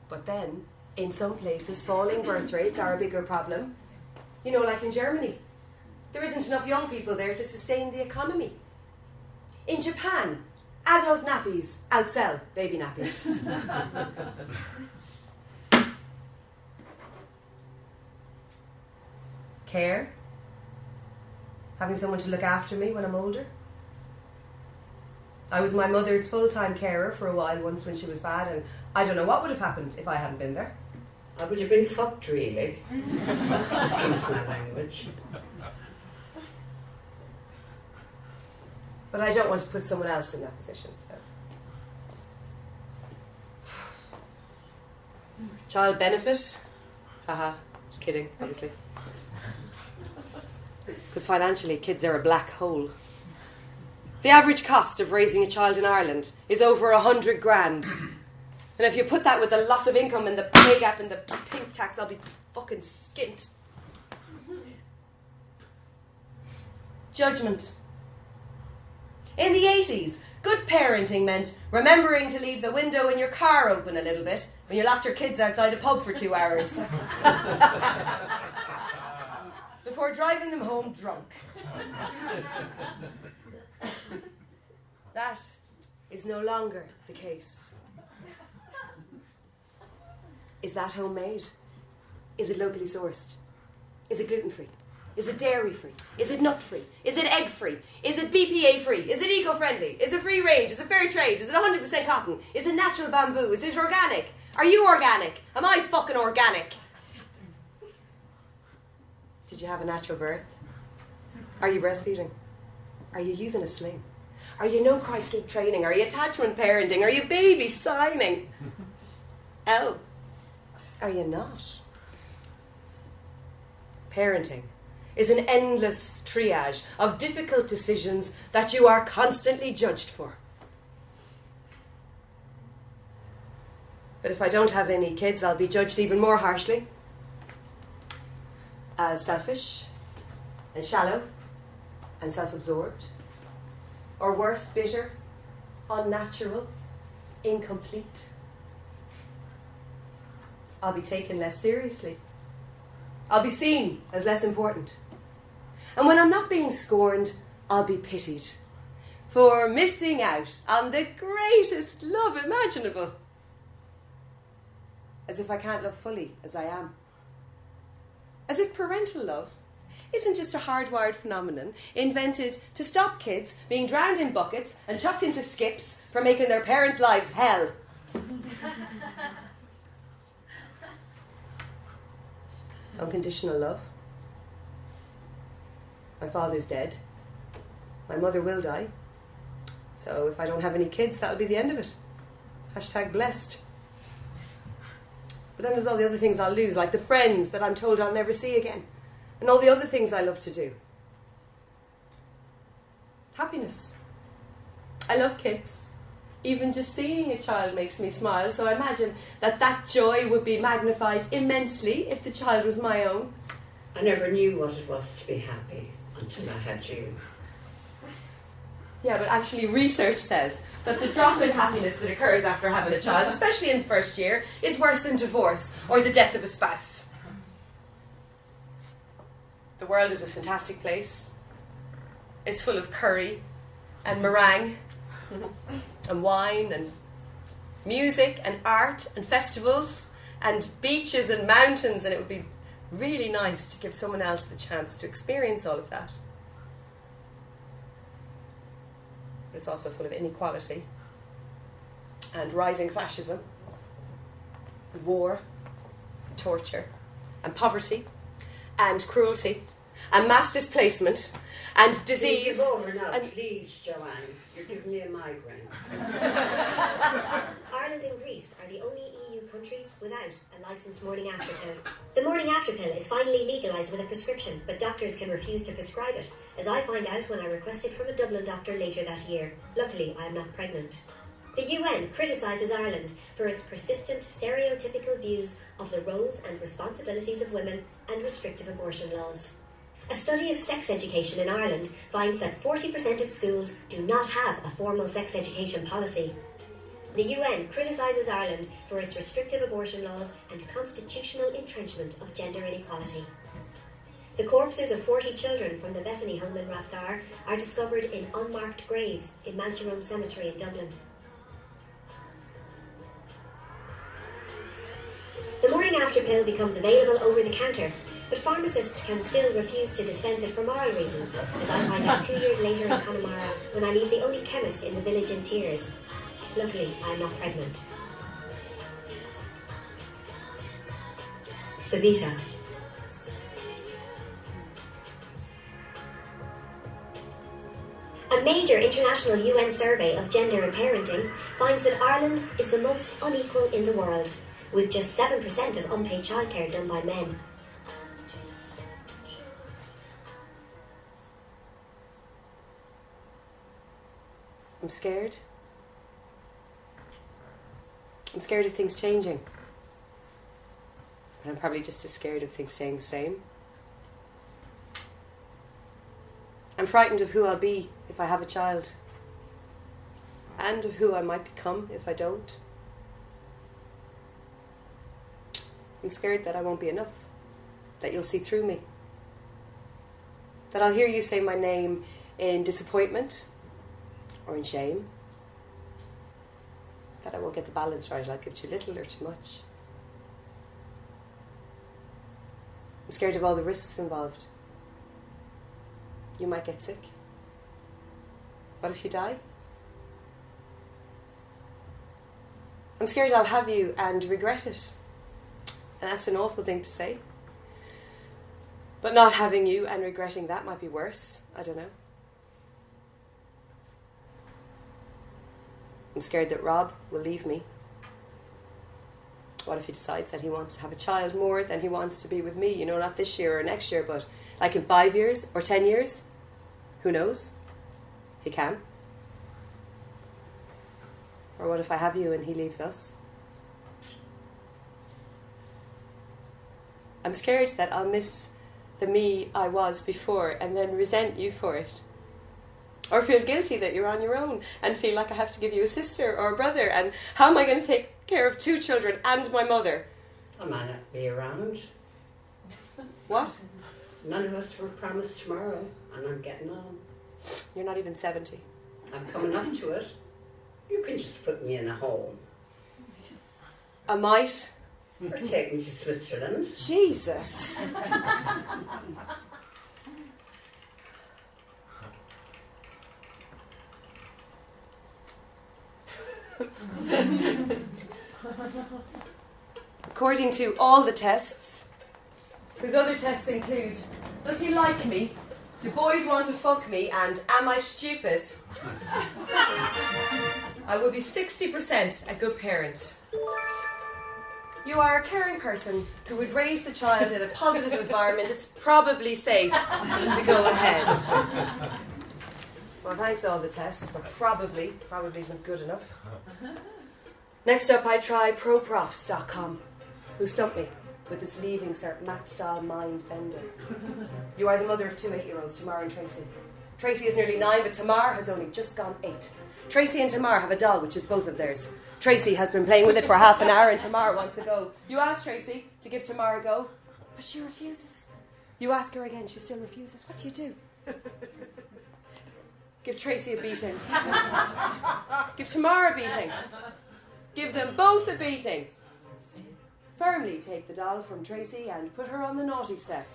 But then, in some places, falling birth rates are a bigger problem. You know, like in Germany. There isn't enough young people there to sustain the economy. In Japan, Adult nappies outsell baby nappies. Care. Having someone to look after me when I'm older. I was my mother's full-time carer for a while once when she was bad, and I don't know what would have happened if I hadn't been there. I would have been fucked, really. Excuse my language. But I don't want to put someone else in that position, so. Child benefit? Haha, just kidding, obviously. Because financially, kids are a black hole. The average cost of raising a child in Ireland is over 100 grand. And if you put that with the loss of income and the pay gap and the pink tax, I'll be fucking skint. Judgment. In the 80s, good parenting meant remembering to leave the window in your car open a little bit when you locked your kids outside a pub for 2 hours. Before driving them home drunk. That is no longer the case. Is that homemade? Is it locally sourced? Is it gluten-free? Is it dairy-free? Is it nut-free? Is it egg-free? Is it BPA-free? Is it eco-friendly? Is it free range? Is it fair trade? Is it 100% cotton? Is it natural bamboo? Is it organic? Are you organic? Am I fucking organic? Did you have a natural birth? Are you breastfeeding? Are you using a sling? Are you no-cry sleep training? Are you attachment parenting? Are you baby signing? Oh, are you not? Parenting is an endless triage of difficult decisions that you are constantly judged for. But if I don't have any kids, I'll be judged even more harshly. As selfish and shallow and self-absorbed. Or worse, bitter, unnatural, incomplete. I'll be taken less seriously. I'll be seen as less important. And when I'm not being scorned, I'll be pitied for missing out on the greatest love imaginable. As if I can't love fully as I am. As if parental love isn't just a hardwired phenomenon invented to stop kids being drowned in buckets and chucked into skips for making their parents' lives hell. Unconditional love. My father's dead. My mother will die. So if I don't have any kids, that'll be the end of it. Hashtag blessed. But then there's all the other things I'll lose, like the friends that I'm told I'll never see again. And all the other things I love to do. Happiness. I love kids. Even just seeing a child makes me smile, so I imagine that joy would be magnified immensely if the child was my own. I never knew what it was to be happy until I had you. Yeah, but actually research says that the drop in happiness that occurs after having a child, especially in the first year, is worse than divorce or the death of a spouse. The world is a fantastic place. It's full of curry and meringue and wine and music and art and festivals and beaches and mountains, and it would be really nice to give someone else the chance to experience all of that. But it's also full of inequality and rising fascism and war, torture and poverty and cruelty and mass displacement and disease. Give over now, please, Joanne. You're giving me a migraine. Ireland and Greece are the only EU countries without a licensed morning after pill. The morning after pill is finally legalised with a prescription, but doctors can refuse to prescribe it, as I find out when I request it from a Dublin doctor later that year. Luckily, I am not pregnant. The UN criticises Ireland for its persistent stereotypical views of the roles and responsibilities of women and restrictive abortion laws. A study of sex education in Ireland finds that 40% of schools do not have a formal sex education policy. The UN criticises Ireland for its restrictive abortion laws and constitutional entrenchment of gender inequality. The corpses of 40 children from the Bethany home in Rathgar are discovered in unmarked graves in Mount Jerome Cemetery in Dublin. The morning after pill becomes available over the counter, but pharmacists can still refuse to dispense it for moral reasons, as I find out 2 years later in Connemara when I leave the only chemist in the village in tears. Luckily, I am not pregnant. Savita. A major international UN survey of gender and parenting finds that Ireland is the most unequal in the world, with just 7% of unpaid childcare done by men. I'm scared. I'm scared of things changing. But I'm probably just as scared of things staying the same. I'm frightened of who I'll be if I have a child. And of who I might become if I don't. I'm scared that I won't be enough. That you'll see through me. That I'll hear you say my name in disappointment or in shame. That I won't get the balance right. I'll give too little or too much. I'm scared of all the risks involved. You might get sick. What if you die? I'm scared I'll have you and regret it. And that's an awful thing to say. But not having you and regretting that might be worse. I don't know. I'm scared that Rob will leave me. What if he decides that he wants to have a child more than he wants to be with me? You know, not this year or next year, but like in 5 years or 10 years? Who knows? He can. Or what if I have you and he leaves us? I'm scared that I'll miss the me I was before and then resent you for it. Or feel guilty that you're on your own and feel like I have to give you a sister or a brother, and how am I going to take care of 2 children and my mother? I might not be around. What? None of us were promised tomorrow, and I'm getting on. You're not even 70. I'm coming up to it. You can just put me in a home. I might. Or take me to Switzerland. Jesus. According to all the tests, whose other tests include, does he like me? Do boys want to fuck me? And am I stupid? I will be 60% a good parent. You are a caring person who would raise the child in a positive environment. It's probably safe to go ahead. Well, thanks all the tests, but probably isn't good enough. Next up, I try proprofs.com, who stumped me with this leaving cert math-style mind bender. You are the mother of 2 8-year-olds, Tamar and Tracy. Tracy is nearly 9, but Tamar has only just gone 8. Tracy and Tamar have a doll, which is both of theirs. Tracy has been playing with it for half an hour and Tamar wants a go. You ask Tracy to give Tamar a go, but she refuses. You ask her again, she still refuses. What do you do? Give Tracy a beating. Give Tamar a beating. Give them both a beating. Firmly take the doll from Tracy and put her on the naughty step.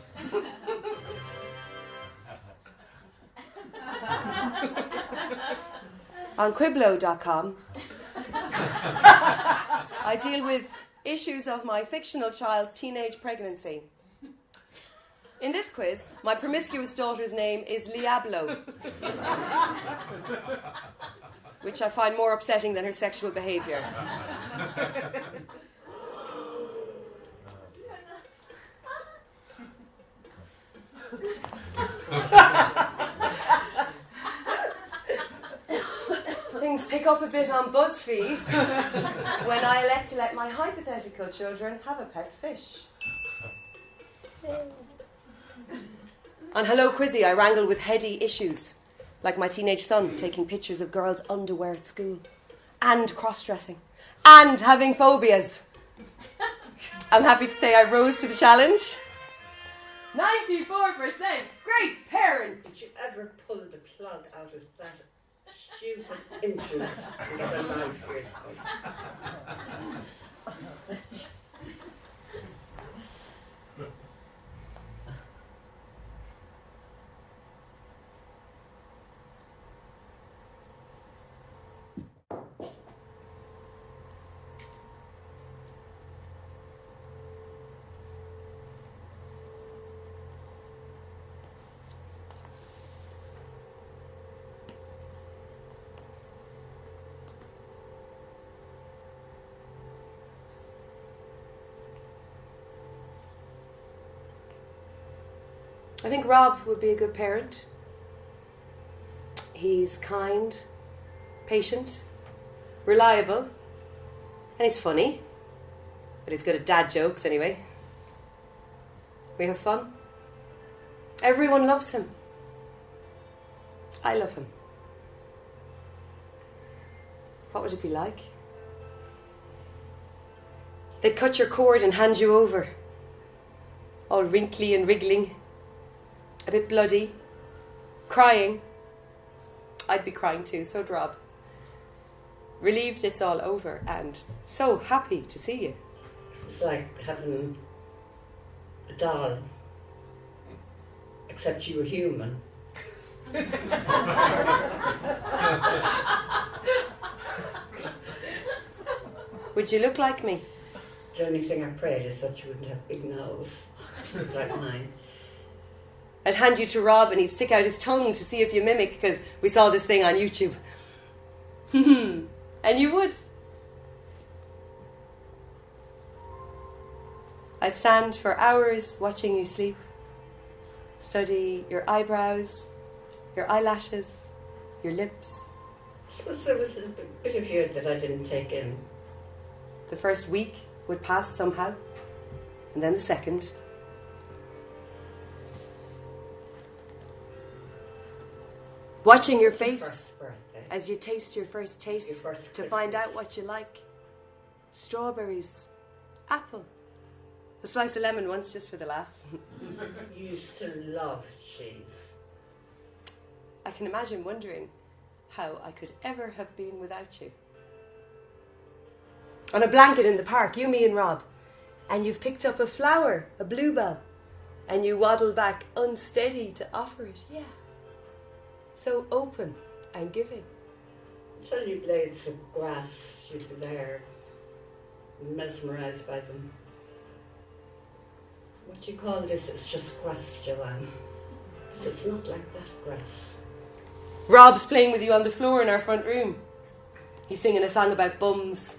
On Quiblo.com, I deal with issues of my fictional child's teenage pregnancy. In this quiz, my promiscuous daughter's name is Liablo, which I find more upsetting than her sexual behaviour. Things pick up a bit on BuzzFeed when I elect to let my hypothetical children have a pet fish. On Hello Quizzy, I wrangle with heady issues, like my teenage son taking pictures of girls' underwear at school, and cross-dressing, and having phobias. I'm happy to say I rose to the challenge. 9 94%! Great parent! Did you ever pull the plug out of that stupid internet and get a life for yourself? I think Rob would be a good parent. He's kind, patient, reliable, and he's funny. But he's good at dad jokes anyway. We have fun. Everyone loves him. I love him. What would it be like? They'd cut your cord and hand you over, all wrinkly and wriggling, a bit bloody, crying. I'd be crying too, so'd Rob. Relieved it's all over and so happy to see you. It's like having a doll, except you were human. Would you look like me? The only thing I prayed is that you wouldn't have big nose like mine. I'd hand you to Rob and he'd stick out his tongue to see if you mimic, because we saw this thing on YouTube. And you would. I'd stand for hours watching you sleep, study your eyebrows, your eyelashes, your lips. I suppose there was a bit of you that I didn't take in. The first week would pass somehow, and then the second. Watching your face as you taste your first taste to find out what you like. Strawberries, apple, a slice of lemon once just for the laugh. You used to love cheese. I can imagine wondering how I could ever have been without you. On a blanket in the park, you, me and Rob, and you've picked up a flower, a bluebell, and you waddle back unsteady to offer it. Yeah. So open and giving. Tiny blades of grass, you'd be there, mesmerised by them. What you call this is just grass, Joanne. Because it's not like that grass. Rob's playing with you on the floor in our front room. He's singing a song about bums.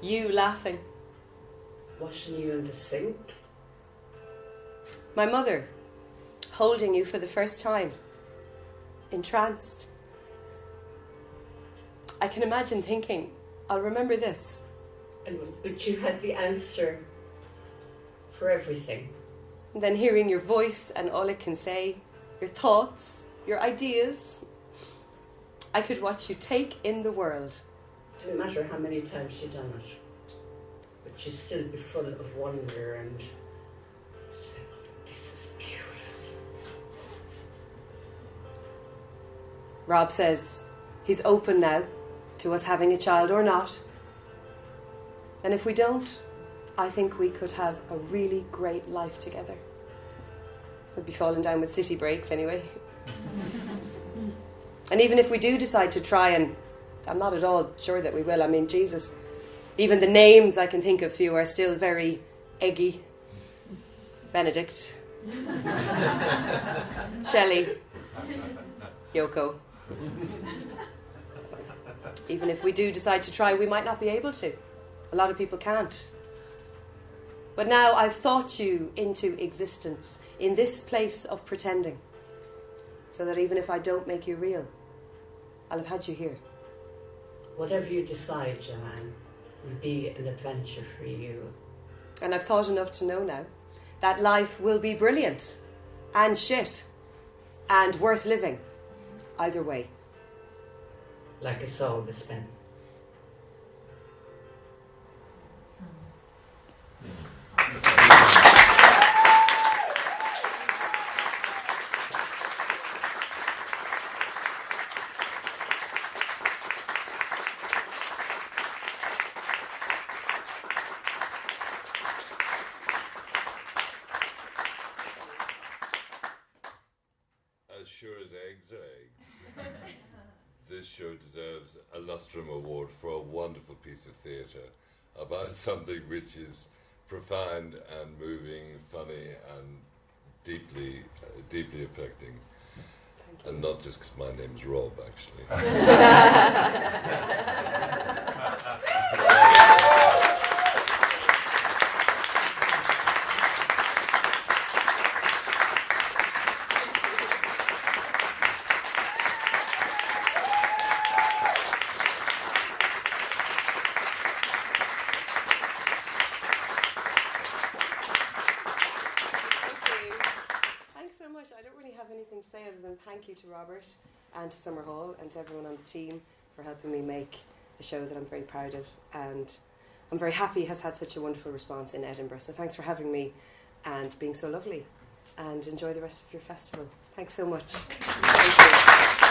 You laughing. Washing you in the sink. My mother holding you for the first time. Entranced. I can imagine thinking, I'll remember this. But you had the answer for everything. And then hearing your voice and all it can say, your thoughts, your ideas. I could watch you take in the world. Didn't matter how many times you'd done it. But you'd still be full of wonder and say, oh, this is beautiful. Rob says he's open now to us having a child or not. And if we don't, I think we could have a really great life together. We'd be falling down with city breaks anyway. And even if we do decide to try, and I'm not at all sure that we will, I mean, Jesus, even the names I can think of for you are still very eggy. Benedict. Shelley. Yoko. Even if we do decide to try, we might not be able to. A lot of people can't. But now I've thought you into existence in this place of pretending, so that even if I don't make you real, I'll have had you here. Whatever you decide, Joanne, will be an adventure for you. And I've thought enough to know now that life will be brilliant and shit and worth living either way. Like it's always been. sure as eggs are eggs. This show deserves a Lustrum Award for a wonderful piece of theatre about something which is profound and moving, funny and deeply affecting. And not just because my name's Rob, actually. To say other than thank you to Robert and to Summer Hall and to everyone on the team for helping me make a show that I'm very proud of, and I'm very happy has had such a wonderful response in Edinburgh. So thanks for having me and being so lovely, and enjoy the rest of your festival. Thanks so much. Thank you.